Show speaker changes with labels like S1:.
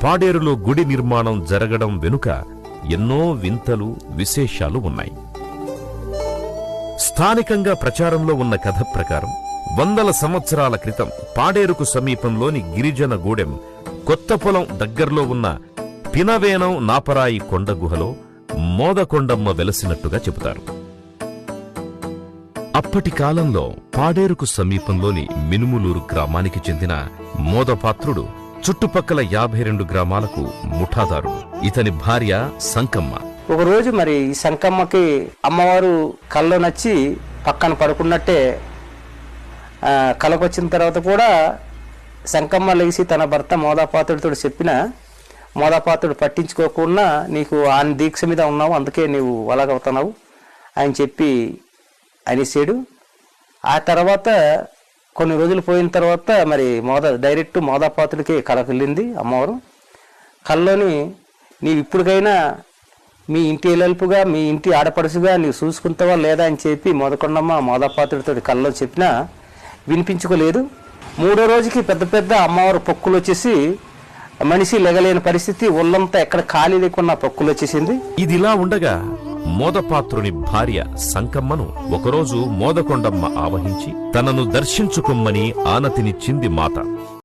S1: పాడేరులో గుడి నిర్మాణం జరగడం వెనుక ఎన్నో వింతలు విశేషాలు ఉన్నాయి. స్థానికంగా ప్రచారంలో ఉన్న కథ ప్రకారం వందల సంవత్సరాల క్రితం పాడేరుకు సమీపంలోని గిరిజన గూడెం కొత్తపొలం దగ్గర్లో ఉన్న పినవేనం నాపరాయి కొండ గుహలో మోదకొండమ్మ వెలసినట్టుగా చెబుతారు. అప్పటి కాలంలో పాడేరుకు సమీపంలోని మినుములూరు గ్రామానికి చెందిన మోదపాత్రుడు చుట్టుపక్కల 52 గ్రామాలకు ముఠాదారుడు. ఇతని భార్య సంకమ్మ.
S2: ఒకరోజు మరి ఈ సంకమ్మకి అమ్మవారు కల్లో నచ్చి పక్కన పడుకున్నట్టే కలకొచ్చిన తర్వాత కూడా సంకమ్మ లేచి తన భర్త మోదాపాత్రుడితో చెప్పిన మోదాపాత్రుడు పట్టించుకోకుండా నీకు ఆయన దీక్ష మీద ఉన్నావు, అందుకే నీవు అలాగవుతున్నావు అని చెప్పి అనేసాడు. ఆ తర్వాత కొన్ని రోజులు పోయిన తర్వాత మరి డైరెక్ట్ మోదాపాత్రుడికి కళకు వెళ్ళింది అమ్మవారు. కల్లోని నీవు ఇప్పటికైనా మీ ఇంటి ఎల్లుపుగా మీ ఇంటి ఆడపడుసుగా నీవు చూసుకుంటావా లేదా అని చెప్పి మోదకొండమ్మ మోదాపాత్రుడితో కల్లో చెప్పినా వినిపించుకోలేదు. 3వ రోజుకి పెద్ద పెద్ద అమ్మవారు పొక్కులు వచ్చేసి మనిషి లెగలేని పరిస్థితి, ఒళ్ళంతా ఎక్కడ ఖాళీ లేకున్నా పొక్కులు వచ్చేసింది.
S1: ఇదిలా ఉండగా మోదపాత్రుని భార్య సంకమ్మను ఒకరోజు మోదకొండమ్మ ఆవహించి తనను దర్శించుకొమ్మని ఆనతినిచ్చింది మాత.